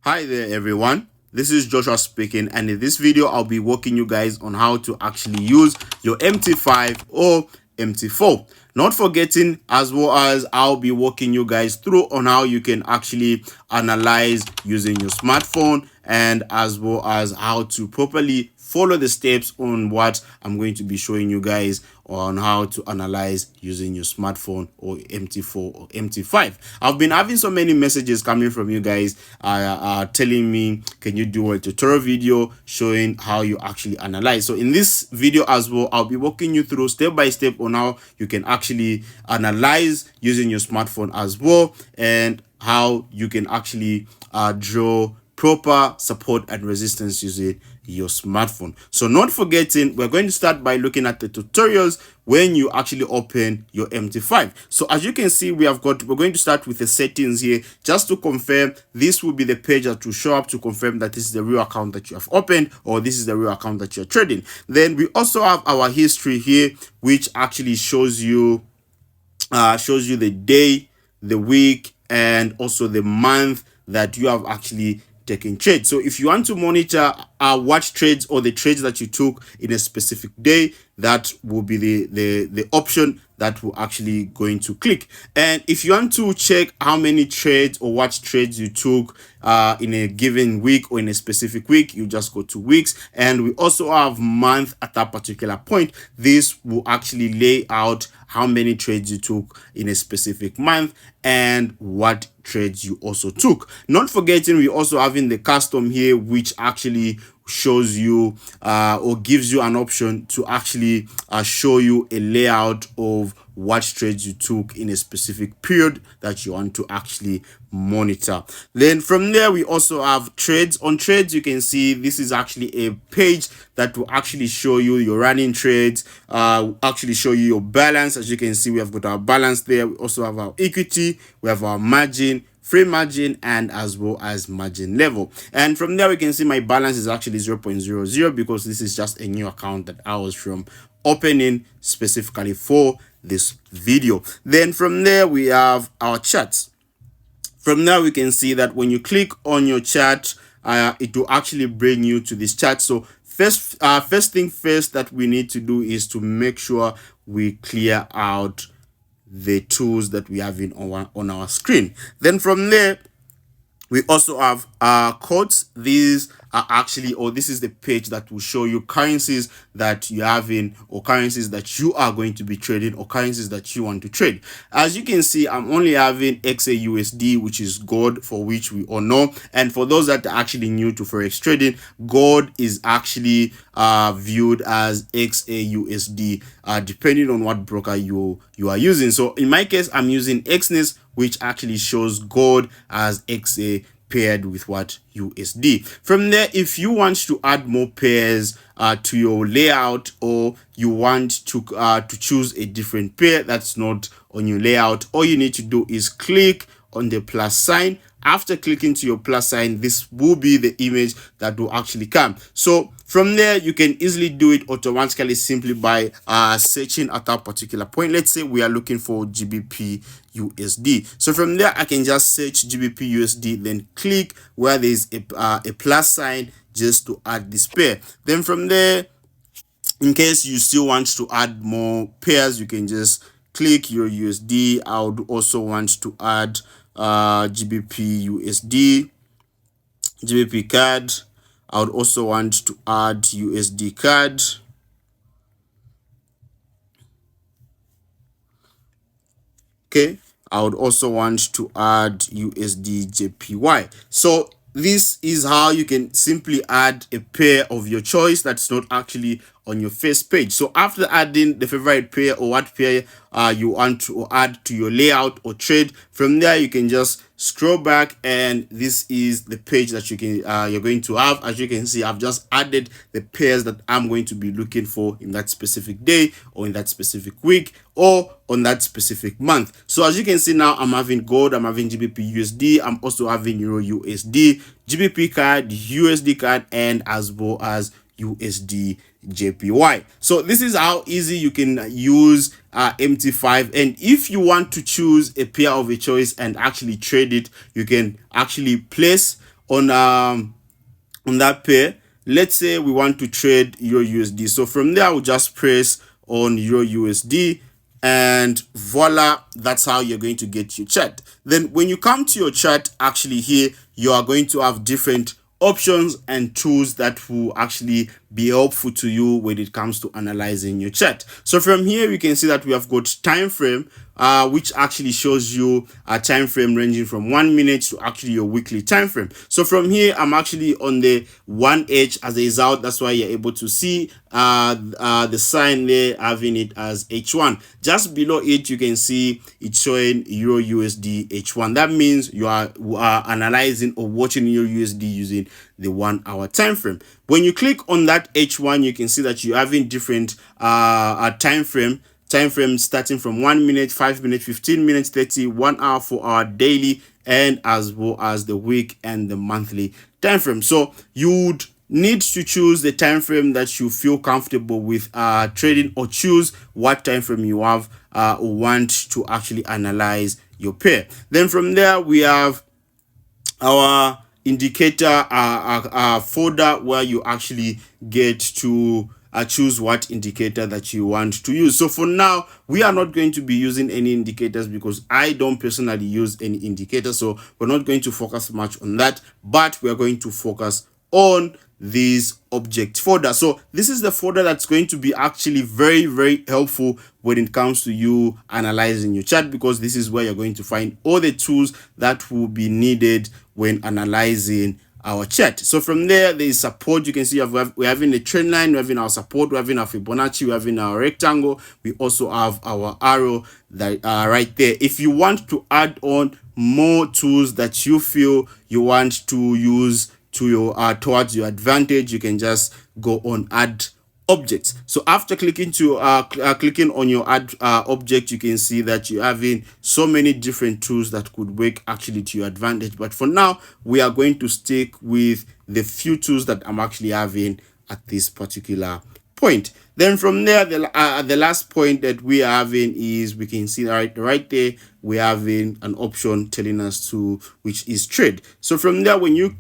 Hi there everyone, this is Joshua speaking, and in this video I'll be walking you guys on how to actually use your MT5 or MT4. Not forgetting, as well as I'll be walking you guys through on how you can actually analyze using your smartphone, and as well as how to properly follow the steps on what I'm going to be showing you guys on how to analyze using your smartphone or MT4 or MT5. I've been having so many messages coming from you guys telling me, can you do a tutorial video showing how you actually analyze? So in this video as well, I'll be walking you through step by step on how you can actually analyze using your smartphone as well, and how you can actually draw proper support and resistance using your smartphone. So not forgetting, we're going to start by looking at the tutorials when you actually open your MT5. So as you can see, we're going to start with the settings here. Just to confirm, this will be the page that will show up to confirm that this is the real account that you have opened, or this is the real account that you're trading. Then we also have our history here, which actually shows you the day, the week, and also the month that you have actually taking trades. So if you want to monitor what trades or the trades that you took in a specific day, that will be the option that we're actually going to click. And if you want to check how many trades or what trades you took in a given week or in a specific week, you just go to weeks. And we also have month at that particular point. This will actually lay out how many trades you took in a specific month and what trades you also took. Not forgetting, we also have in the custom here, which actually shows you or gives you an option to actually show you a layout of what trades you took in a specific period that you want to actually monitor. Then from there, we also have trades. On trades, you can see this is actually a page that will actually show you your running trades, actually show you your balance. As you can see, we have got our balance there. We also have our equity, we have our margin, free margin, and as well as margin level. And from there, we can see my balance is actually 0.00 because this is just a new account that I was from opening specifically for this video. Then from there, we have our charts. From there, we can see that when you click on your chart, it will actually bring you to this chart. So first thing first that we need to do is to make sure we clear out the tools that we have on our screen. Then from there, we also have quotes. These are actually, or this is the page that will show you currencies that you have in, or currencies that you are going to be trading, or currencies that you want to trade. As you can see, I'm only having XAUSD, which is gold, for which we all know. And for those that are actually new to Forex trading, gold is actually viewed as XAUSD, depending on what broker you are using. So in my case, I'm using XNES, which actually shows gold as XA paired with what USD. From there, if you want to add more pairs to your layout, or you want to choose a different pair that's not on your layout, all you need to do is click on the plus sign. After clicking to your plus sign, this will be the image that will actually come. So from there, you can easily do it automatically simply by searching at that particular point. Let's say we are looking for GBP USD. So from there, I can just search GBP USD, then click where there's a plus sign just to add this pair. Then from there, in case you still want to add more pairs, you can just click your USD. I would also want to add GBP USD, GBP card. I would also want to add USD card. Okay, I would also want to add USD JPY. So this is how you can simply add a pair of your choice that's not actually on your first page. So after adding the favorite pair or what pair you want to add to your layout or trade, from there you can just scroll back, and this is the page that you can you're going to have. As you can see, I've just added the pairs that I'm going to be looking for in that specific day, or in that specific week, or on that specific month. So as you can see now, I'm having gold, I'm having GBP USD, I'm also having Euro USD, GBP card, USD card, and as well as USD JPY. So this is how easy you can use MT5. And if you want to choose a pair of a choice and actually trade it, you can actually place on that pair. Let's say we want to trade Euro USD. So from there, we'll just press on Euro USD, and voila, that's how you're going to get your chart. Then when you come to your chart, actually here, you are going to have different options and tools that will actually be helpful to you when it comes to analyzing your chart. So from here, you can see that we have got time frame, which actually shows you a time frame ranging from 1 minute to actually your weekly time frame. So from here, I'm actually on the 1H as a result. That's why you're able to see the sign there, having it as H1. Just below it, you can see it's showing Euro USD H1. That means you are analyzing or watching Euro USD using the 1 hour time frame. When you click on that H1, you can see that you're having different time frame starting from 1 minute, 5 minutes, 15 minutes, 30, 1 hour, 4 hour, daily, and as well as the week and the monthly time frame. So you would need to choose the time frame that you feel comfortable with trading, or choose what time frame you have or want to actually analyze your pair. Then from there, we have our indicator folder, where you actually get to choose what indicator that you want to use. So for now, we are not going to be using any indicators because I don't personally use any indicators, so we're not going to focus much on that, but we're going to focus on this object folder. So this is the folder that's going to be actually very helpful when it comes to you analyzing your chart, because this is where you're going to find all the tools that will be needed when analyzing our chart. So from there is support. You can see we're having a trend line, we're having our support, we're having our Fibonacci, we're having our rectangle, we also have our arrow that right there. If you want to add on more tools that you feel you want to use to your towards your advantage, you can just go on add objects. So after clicking on your add object, you can see that you're having so many different tools that could work actually to your advantage. But for now, we are going to stick with the few tools that I'm actually having at this particular point. Then from there, the last point that we are having is, we can see right there, we're having an option telling us to, which is trade. So from there, when you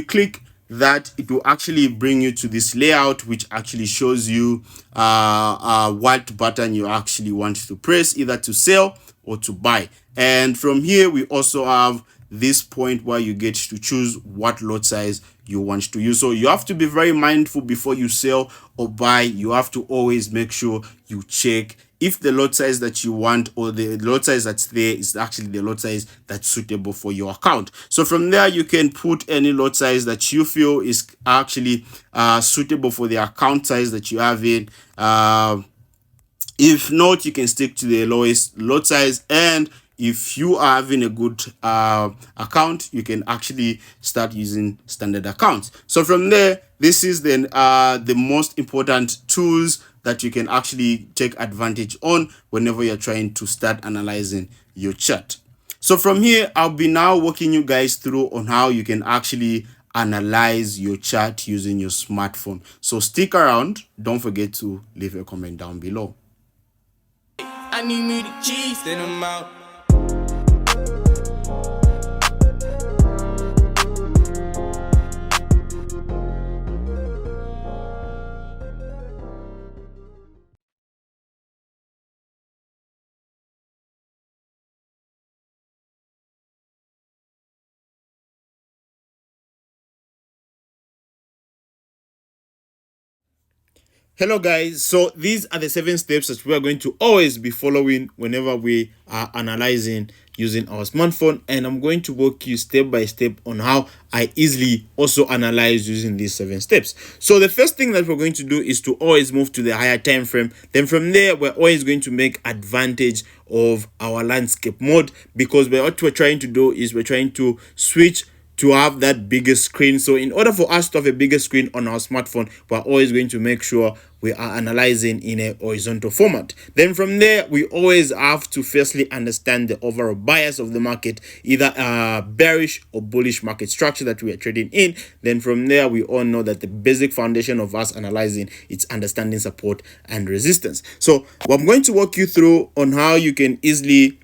click that, it will actually bring you to this layout, which actually shows you what button you actually want to press, either to sell or to buy. And from here, we also have this point where you get to choose what lot size you want to use. So you have to be very mindful before you sell or buy. You have to always make sure you check if the lot size that you want, or the lot size that's there, is actually the lot size that's suitable for your account. So from there, you can put any lot size that you feel is actually suitable for the account size that you have in. If not, you can stick to the lowest lot size, and if you are having a good account, you can actually start using standard accounts. So from there, this is then the most important tools that you can actually take advantage on whenever you're trying to start analyzing your chart. So from here, I'll be now walking you guys through on how you can actually analyze your chart using your smartphone. So stick around. Don't forget to leave a comment down below. I need me the cheese, then I'm out. Hello guys, so these are the 7 steps that we are going to always be following whenever we are analyzing using our smartphone, and I'm going to walk you step by step on how I easily also analyze using these 7 steps. So the first thing that we're going to do is to always move to the higher time frame. Then from there, we're always going to make advantage of our landscape mode, because what we're trying to do is we're trying to switch to have that bigger screen. So in order for us to have a bigger screen on our smartphone, we're always going to make sure we are analyzing in a horizontal format. Then from there, we always have to firstly understand the overall bias of the market, either bearish or bullish market structure that we are trading in. Then from there, we all know that the basic foundation of us analyzing, it's understanding support and resistance. So I'm going to walk you through on how you can easily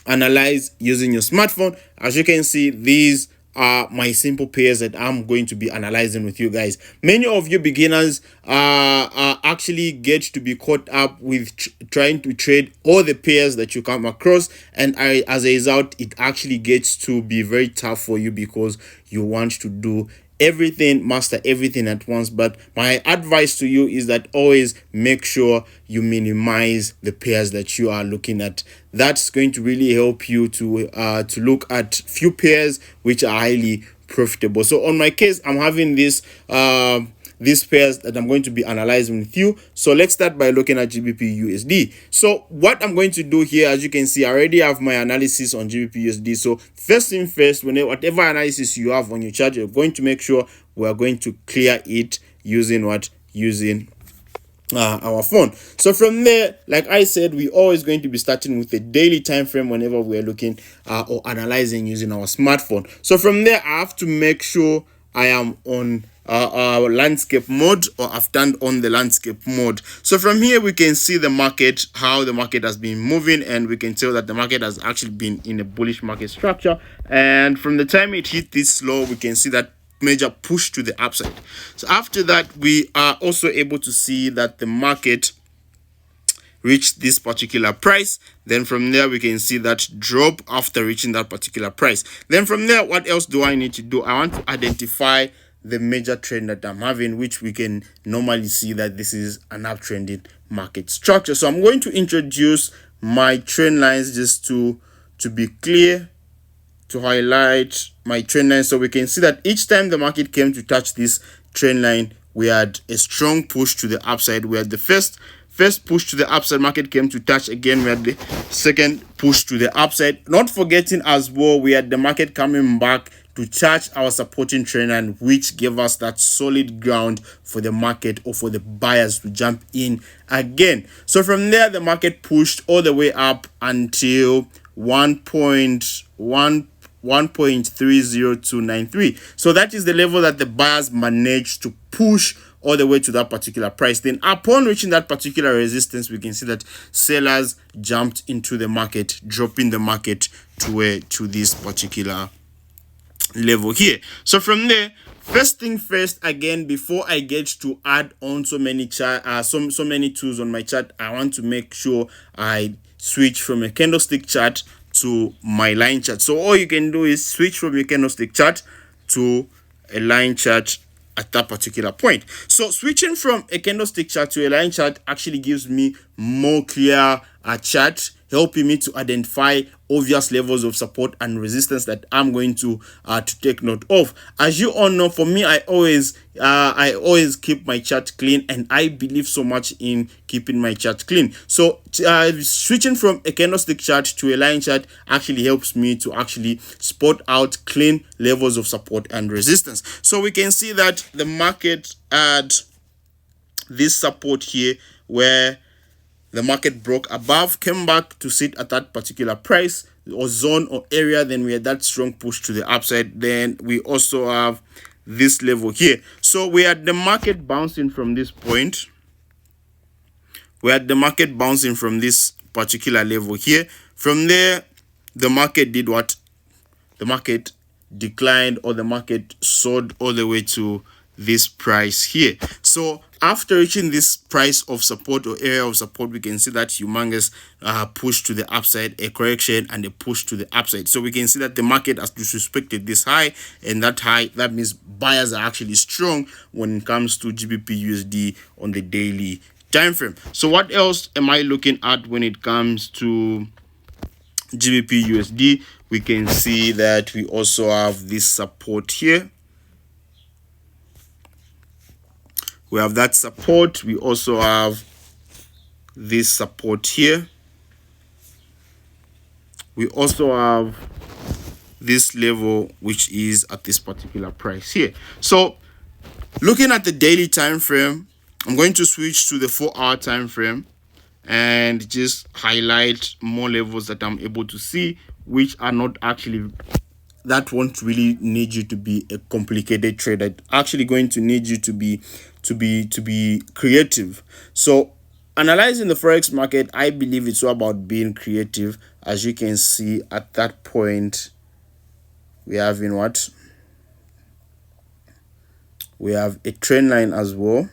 analyze using your smartphone. As you can see, these are my simple pairs that I'm going to be analyzing with you guys. Many of you beginners actually get to be caught up with trying to trade all the pairs that you come across, and as a result it actually gets to be very tough for you because you want to do everything, master everything at once. But my advice to you is that always make sure you minimize the pairs that you are looking at. That's going to really help you to look at few pairs which are highly profitable. So on my case, I'm having these pairs that I'm going to be analyzing with you. So let's start by looking at GBP USD. So what I'm going to do here, as you can see, I already have my analysis on GBP USD. So first thing first, whatever analysis you have on your chart, you're going to make sure we are going to clear it using what? Using our phone. So from there, like I said, we're always going to be starting with a daily time frame whenever we're looking or analyzing using our smartphone. So from there, I have to make sure I am on landscape mode, or I've turned on the landscape mode. So from here we can see the market, how the market has been moving, and we can tell that the market has actually been in a bullish market structure. And from the time it hit this low, we can see that major push to the upside. So after that, we are also able to see that the market reached this particular price. Then from there we can see that drop after reaching that particular price. Then from there, what else do I need to do? I want to identify the major trend that I'm having, which we can normally see that this is an uptrending market structure. So I'm going to introduce my trend lines just to be clear, to highlight my trend line. So we can see that each time the market came to touch this trend line, we had a strong push to the upside. We had the first push to the upside, market came to touch again, we had the second push to the upside. Not forgetting as well, we had the market coming back to touch our supporting trend line, which gave us that solid ground for the market, or for the buyers to jump in again. So from there, the market pushed all the way up until 1.30293. So that is the level that the buyers managed to push all the way to that particular price. Then upon reaching that particular resistance, we can see that sellers jumped into the market, dropping the market to this particular level here. So from there, first thing first, again, before I get to add on so many tools on my chart, I want to make sure I switch from a candlestick chart to my line chart. So all you can do is switch from your candlestick chart to a line chart at that particular point. So switching from a candlestick chart to a line chart actually gives me more clear chart, helping me to identify obvious levels of support and resistance that I'm going to take note of. As you all know, for me, I always keep my chart clean, and I believe so much in keeping my chart clean. So switching from a candlestick chart to a line chart actually helps me to actually spot out clean levels of support and resistance. So we can see that the market had this support here, where the market broke above, came back to sit at that particular price or zone or area. Then we had that strong push to the upside. Then we also have this level here. So we had the market bouncing from this point. We had the market bouncing from this particular level here. From there, the market did what? The market declined, or the market soared all the way to this price here. So after reaching this price of support or area of support, we can see that humongous push to the upside, a correction, and a push to the upside. So we can see that the market has disrespected this high, and that high, that means buyers are actually strong when it comes to GBP USD on the daily time frame. So what else am I looking at when it comes to GBP USD? We can see that we also have this support here. We have that support. We also have this support here. We also have this level, which is at this particular price here. So looking at the daily time frame, I'm going to switch to the 4-hour time frame and just highlight more levels that I'm able to see, which are not actually, that won't really need you to be a complicated trader. Actually going to need you to be creative. So analyzing the forex market, I believe it's all about being creative. As you can see at that point, we have in what? we have a trend line as well.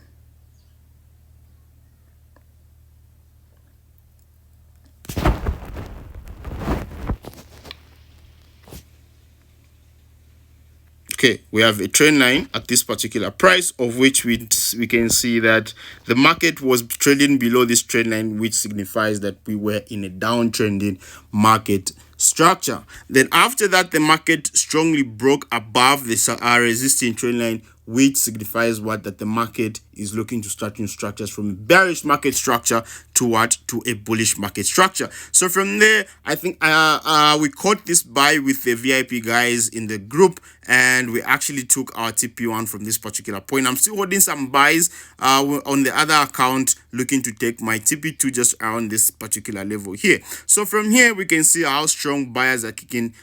Okay, we have a trend line at this particular price, of which we can see that the market was trading below this trend line, which signifies that we were in a downtrending market structure. Then after that, the market strongly broke above the resisting trend line, which signifies what? That the market is looking to start new structures from a bearish market structure to what? To a bullish market structure. So from there, I think we caught this buy with the VIP guys in the group, and we actually took our TP1 from this particular point. I'm still holding some buys on the other account, looking to take my TP2 just around this particular level here. So from here, we can see how strong buyers are kicking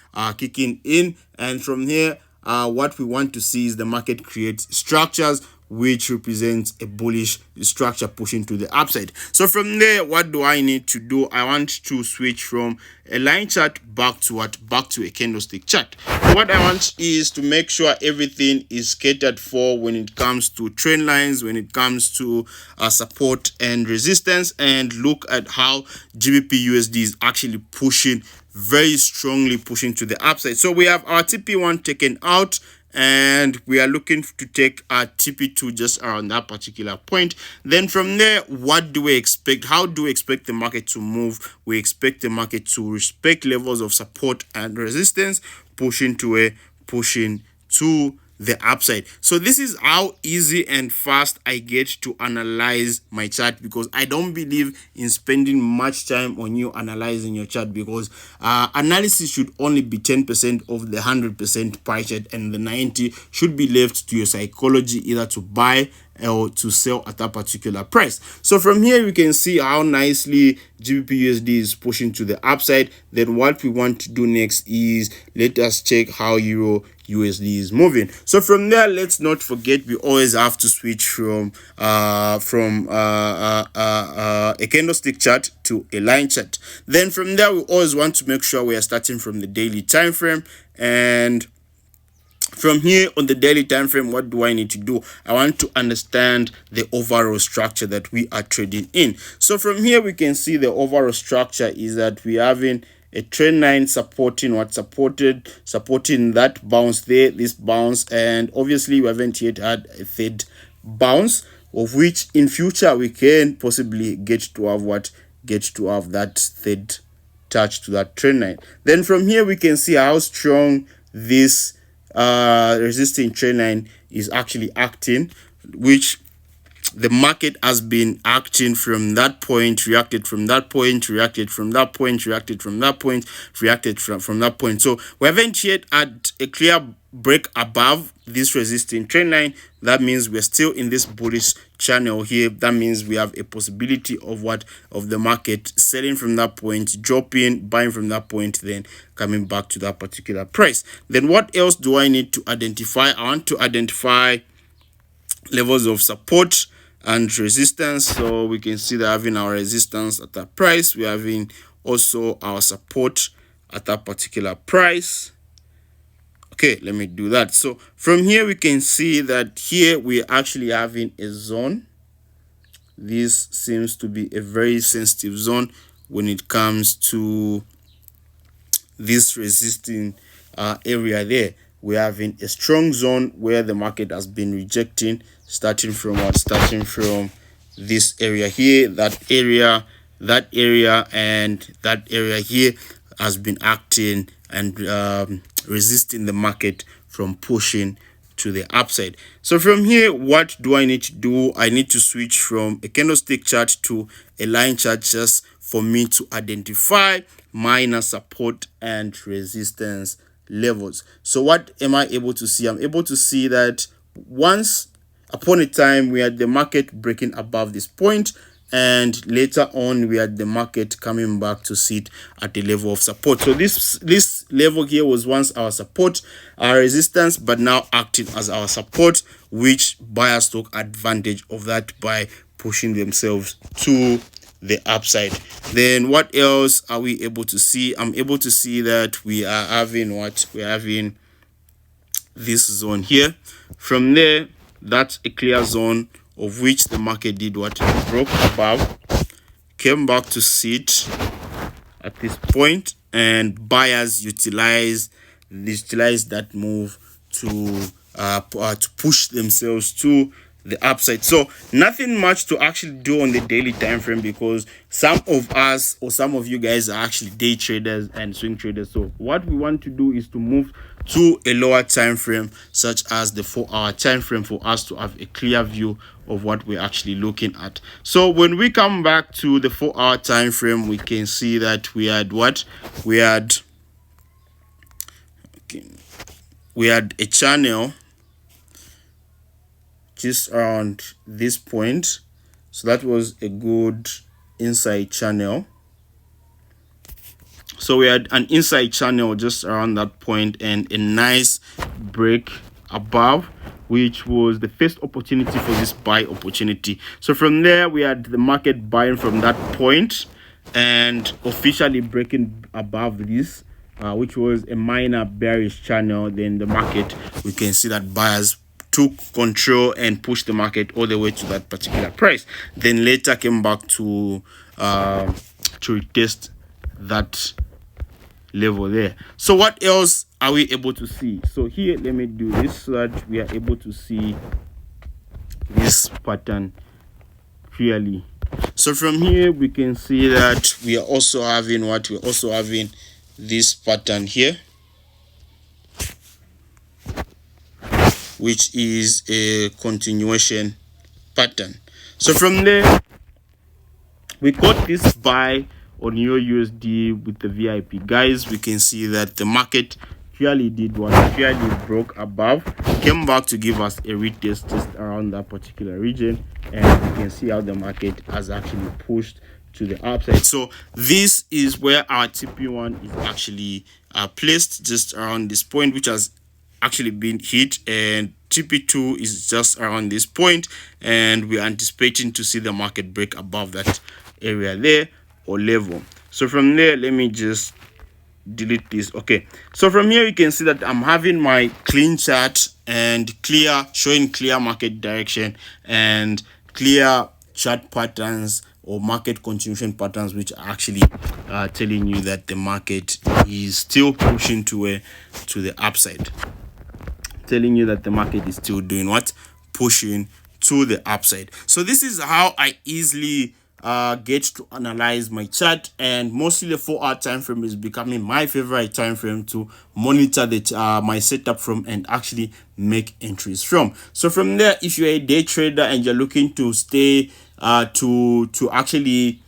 in, and from here, what we want to see is the market create structures which represents a bullish structure pushing to the upside. So from there, what do I need to do? I want to switch from a line chart back to what? Back to a candlestick chart. What I want is to make sure everything is catered for when it comes to trend lines, when it comes to support and resistance, and look at how GBP USD is actually pushing very strongly, pushing to the upside. So we have our TP1 taken out, and we are looking to take our TP2 just around that particular point. Then from there, what do we expect? How do we expect the market to move? We expect the market to respect levels of support and resistance, pushing to the upside. So this is how easy and fast I get to analyze my chart, because I don't believe in spending much time on you analyzing your chart, because analysis should only be 10% of the 100% pie chart, and the 90 should be left to your psychology, either to buy or to sell at that particular price. So from here, we can see how nicely GBP USD is pushing to the upside. Then what we want to do next is let us check how Euro USD is moving. So from there, let's not forget, we always have to switch from a candlestick chart to a line chart. Then from there, we always want to make sure we are starting from the daily time frame, and from here on the daily time frame, what do I need to do? I want to understand the overall structure that we are trading in. So from here, we can see the overall structure is that we having a trend line supporting supporting that bounce there, this bounce, and obviously we haven't yet had a third bounce, of which in future we can possibly get to have that third touch to that trend line. Then from here, we can see how strong this resisting trend line is actually acting, which the market has been acting from that point, reacted from that point, reacted from that point, reacted from that point, reacted from that point. So we haven't yet had a clear break above this resisting trend line. That means we're still in this bullish channel here. That means we have a possibility of the market selling from that point, dropping, buying from that point, then coming back to that particular price. Then what else do I need to identify? I want to identify levels of support and resistance. So we can see that having our resistance at that price, we're having also our support at that particular price. Okay, let me do that. So from here, we can see that here we're actually having a zone. This seems to be a very sensitive zone when it comes to this resisting area there. We're having a strong zone where the market has been rejecting, starting from this area here, that area, and that area here has been acting and resisting the market from pushing to the upside. So from here, what do I need to do? I need to switch from a candlestick chart to a line chart, just for me to identify minor support and resistance levels. So what am I able to see? I'm able to see that once upon a time we had the market breaking above this point, and later on we had the market coming back to sit at the level of support. So this level here was once our support, our resistance, but now acting as our support, which buyers took advantage of that by pushing themselves to the upside. Then what else are we able to see? I'm able to see that we are having this zone here. From there, that's a clear zone of which the market did what? Broke above, came back to sit at this point, and buyers utilize that move to push themselves to the upside. So nothing much to actually do on the daily time frame, because some of us or some of you guys are actually day traders and swing traders. So what we want to do is to move to a lower time frame, such as the 4-hour time frame, for us to have a clear view of what we're actually looking at. So when we come back to the 4-hour time frame, we can see that we had a channel just around this point. So that was a good inside channel. So we had an inside channel just around that point, and a nice break above, which was the first opportunity for this buy opportunity. So from there, we had the market buying from that point and officially breaking above this, which was a minor bearish channel. Then the market, we can see that buyers took control and pushed the market all the way to that particular price. Then later came back to retest that level there. So what else are we able to see? So here, let me do this so that we are able to see this pattern clearly. So from here, we can see that we are also having this pattern here, which is a continuation pattern. So from there, we got this buy on your USD with the VIP. Guys, we can see that the market clearly did what? Clearly broke above, came back to give us a retest just around that particular region, and you can see how the market has actually pushed to the upside. So this is where our TP1 is actually placed, just around this point, which has actually been hit, and TP2 is just around this point, and we're anticipating to see the market break above that area there or level. So from there, let me just delete this. Okay, so from here you can see that I'm having my clean chart and showing clear market direction and clear chart patterns or market continuation patterns, which are actually telling you that the market is still pushing to the upside, telling you that the market is still doing what? Pushing to the upside. So this is how I easily get to analyze my chart, and mostly the 4-hour time frame is becoming my favorite time frame to monitor my setup from and actually make entries from. So from there, if you're a day trader and you're looking to stay to actually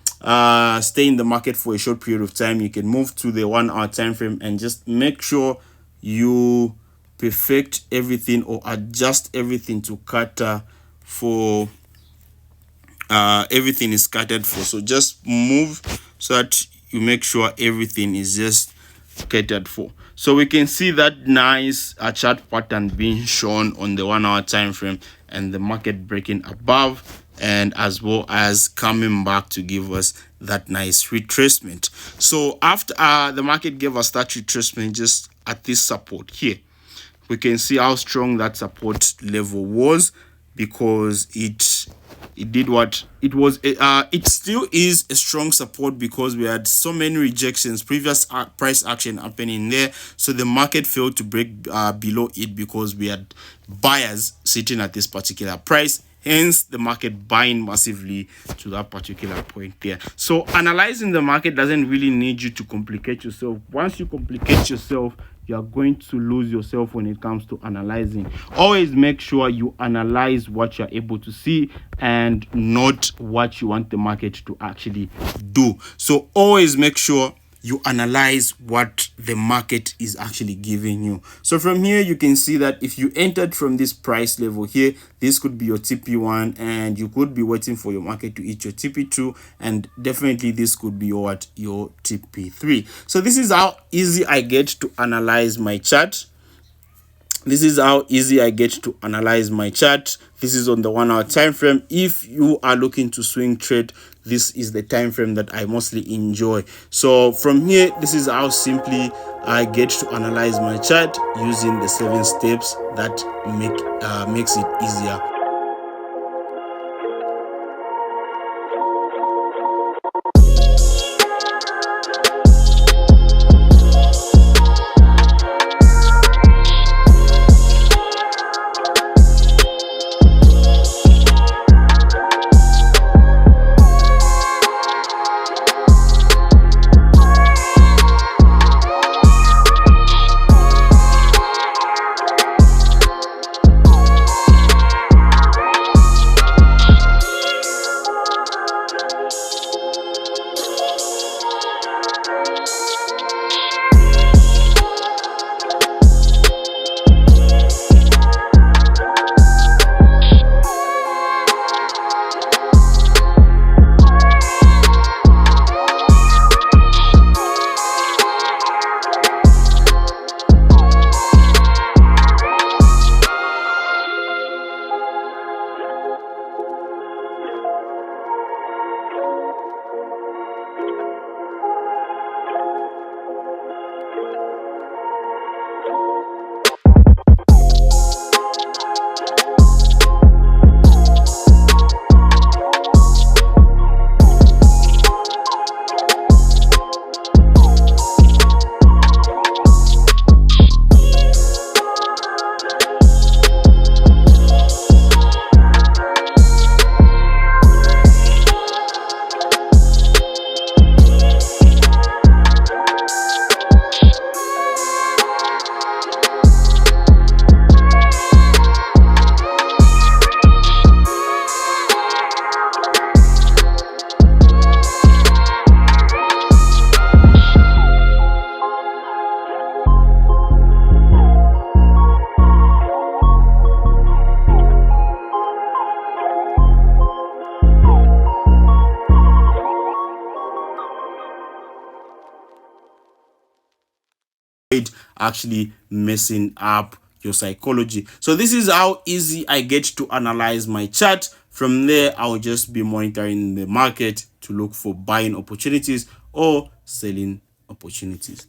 stay in the market for a short period of time, you can move to the 1-hour time frame and just make sure you perfect everything or adjust everything to cater for everything is catered for. So just move so that you make sure everything is just catered for. So we can see that nice chart pattern being shown on the 1-hour time frame, and the market breaking above, and as well as coming back to give us that nice retracement. So after the market gave us that retracement just at this support here, we can see how strong that support level was, because it did what it was. It still is a strong support, because we had so many rejections, previous price action happening there. So the market failed to break below it, because we had buyers sitting at this particular price, hence the market buying massively to that particular point there. So analyzing the market doesn't really need you to complicate yourself. Once you complicate yourself, you are going to lose yourself when it comes to analyzing. Always make sure you analyze what you're able to see and not what you want the market to actually do. So always make sure you analyze what the market is actually giving you. So from here, you can see that if you entered from this price level here, this could be your TP1, and you could be waiting for your market to hit your TP2, and definitely this could be your TP3. So this is how easy I get to analyze my chart. this is how easy I get to analyze my chart. This is on the 1 hour time frame. If you are looking to swing trade, this is the time frame that I mostly enjoy. So from here, this is how simply I get to analyze my chart using the 7 steps that makes it easier. Actually messing up your psychology. So this is how easy I get to analyze my chart. From there, I'll just be monitoring the market to look for buying opportunities or selling opportunities.